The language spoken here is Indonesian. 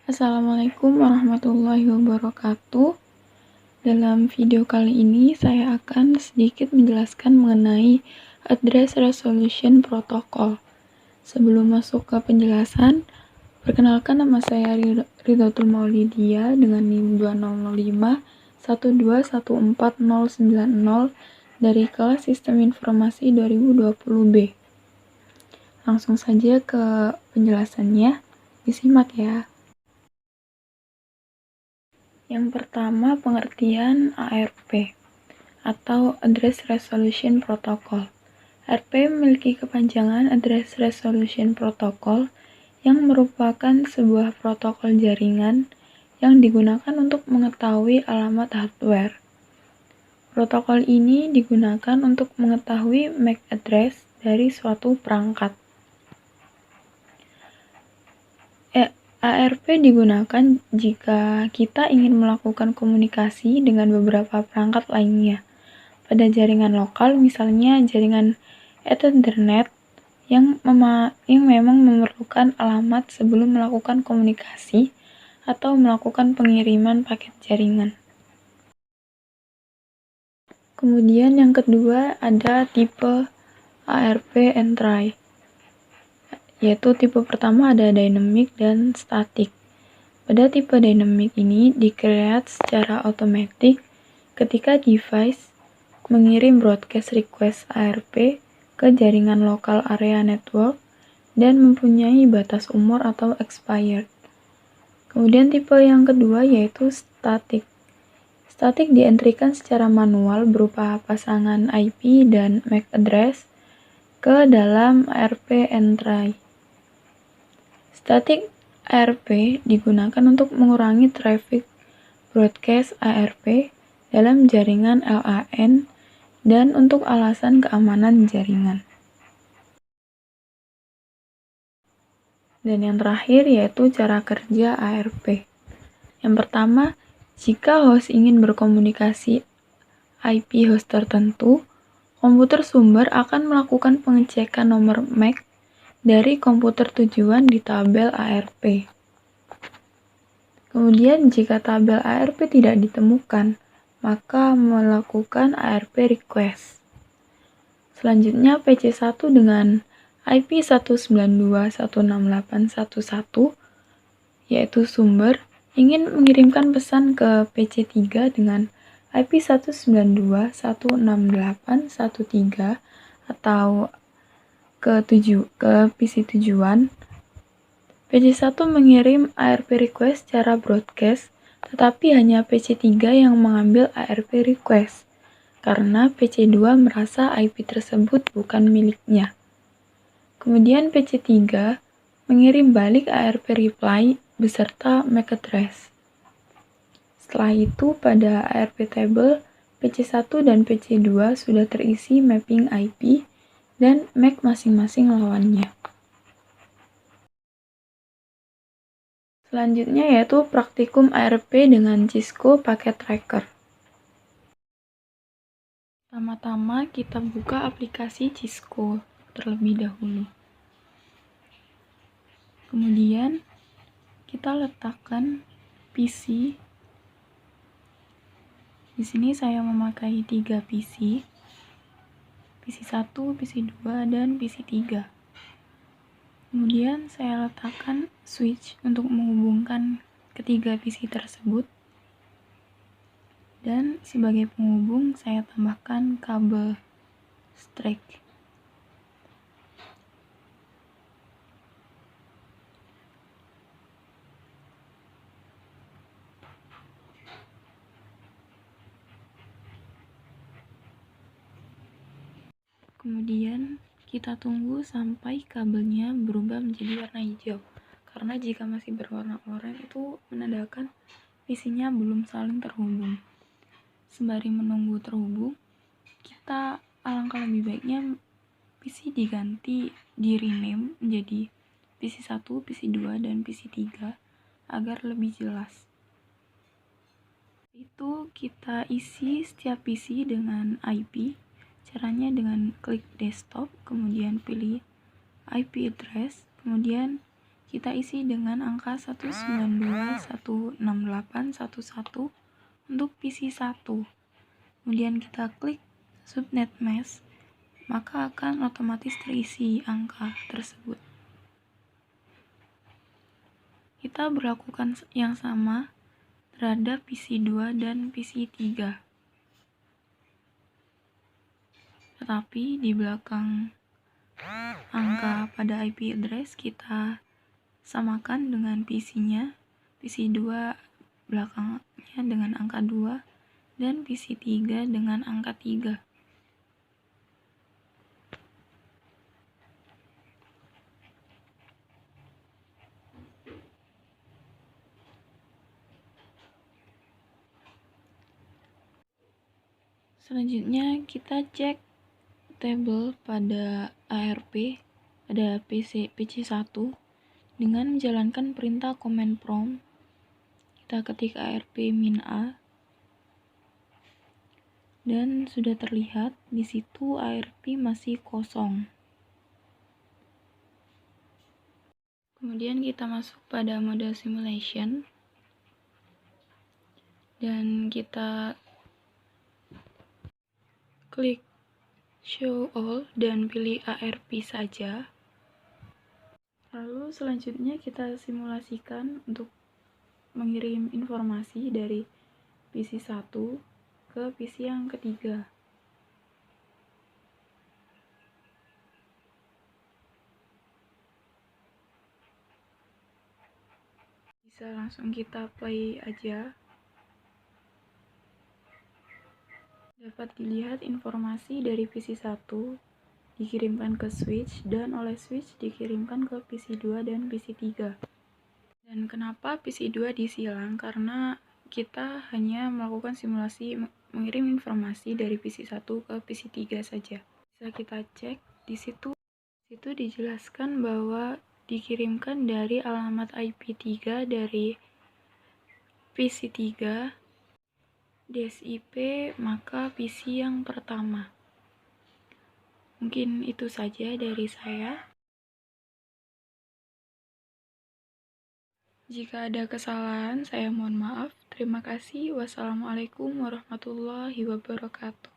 Assalamualaikum warahmatullahi wabarakatuh. Dalam video kali ini saya akan sedikit menjelaskan mengenai Address Resolution Protocol. Sebelum masuk ke penjelasan, perkenalkan nama saya Ridhatul Maulidia dengan NIM 2005 1214090 dari kelas Sistem Informasi 2020B. Langsung saja ke penjelasannya, disimak ya. Yang pertama, pengertian ARP atau Address Resolution Protocol. ARP memiliki kepanjangan Address Resolution Protocol yang merupakan sebuah protokol jaringan yang digunakan untuk mengetahui alamat hardware. Protokol ini digunakan untuk mengetahui MAC address dari suatu perangkat. ARP digunakan jika kita ingin melakukan komunikasi dengan beberapa perangkat lainnya. Pada jaringan lokal, misalnya jaringan Ethernet yang memang memerlukan alamat sebelum melakukan komunikasi atau melakukan pengiriman paket jaringan. Kemudian yang kedua ada tipe ARP entry, yaitu tipe pertama ada dynamic dan static. Pada tipe dynamic ini di-create secara otomatis ketika device mengirim broadcast request ARP ke jaringan lokal area network dan mempunyai batas umur atau expired. Kemudian tipe yang kedua yaitu static. Static dientrikan secara manual berupa pasangan IP dan MAC address ke dalam ARP entry. Static ARP digunakan untuk mengurangi traffic broadcast ARP dalam jaringan LAN dan untuk alasan keamanan jaringan. Dan yang terakhir yaitu cara kerja ARP. Yang pertama, jika host ingin berkomunikasi IP host tertentu, komputer sumber akan melakukan pengecekan nomor MAC dari komputer tujuan di tabel ARP. Kemudian jika tabel ARP tidak ditemukan, maka melakukan ARP request. Selanjutnya PC1 dengan IP 192.168.1.1 yaitu sumber ingin mengirimkan pesan ke PC3 dengan IP 192.168.1.3 atau ke PC tujuan. PC1 mengirim ARP request secara broadcast, tetapi hanya PC3 yang mengambil ARP request, karena PC2 merasa IP tersebut bukan miliknya. Kemudian PC3 mengirim balik ARP reply beserta MAC address. Setelah itu, pada ARP table, PC1 dan PC2 sudah terisi mapping IP dan MAC masing-masing lawannya. Selanjutnya yaitu praktikum ARP dengan Cisco Packet Tracker. Pertama-tama kita buka aplikasi Cisco terlebih dahulu. Kemudian kita letakkan PC. Di sini saya memakai 3 PC. PC1, PC2, dan PC3. Kemudian saya letakkan switch untuk menghubungkan ketiga PC tersebut. Dan sebagai penghubung saya tambahkan kabel strike. Kemudian kita tunggu sampai kabelnya berubah menjadi warna hijau. Karena jika masih berwarna oranye itu menandakan PC-nya belum saling terhubung. Sembari menunggu terhubung, kita alangkah lebih baiknya PC diganti, di-rename menjadi PC1, PC2, dan PC3 agar lebih jelas. Itu kita isi setiap PC dengan IP. Caranya dengan klik desktop, kemudian pilih IP address, kemudian kita isi dengan angka 192.168.11 untuk PC1. Kemudian kita klik subnet mask, maka akan otomatis terisi angka tersebut. Kita berlakukan yang sama terhadap PC2 dan PC3. Tetapi di belakang angka pada IP address kita samakan dengan PC-nya. PC2 belakangnya dengan angka 2 dan PC3 dengan angka 3. Selanjutnya kita cek tabel pada ARP pada PC1 dengan menjalankan perintah command prompt. Kita ketik ARP-A dan sudah terlihat di situ ARP masih kosong. Kemudian kita masuk pada mode simulation dan kita klik show all dan pilih ARP saja. Lalu selanjutnya kita simulasikan untuk mengirim informasi dari PC1 ke PC yang ketiga. Bisa langsung kita play aja. Dapat dilihat informasi dari PC1 dikirimkan ke switch dan oleh switch dikirimkan ke PC2 dan PC3. Dan kenapa PC2 disilang? Karena kita hanya melakukan simulasi mengirim informasi dari PC1 ke PC3 saja. Bisa kita cek di situ dijelaskan bahwa dikirimkan dari alamat IP3 dari PC3 DSIP maka PC yang pertama. Mungkin itu saja dari saya. Jika ada kesalahan, saya mohon maaf. Terima kasih. Wassalamualaikum warahmatullahi wabarakatuh.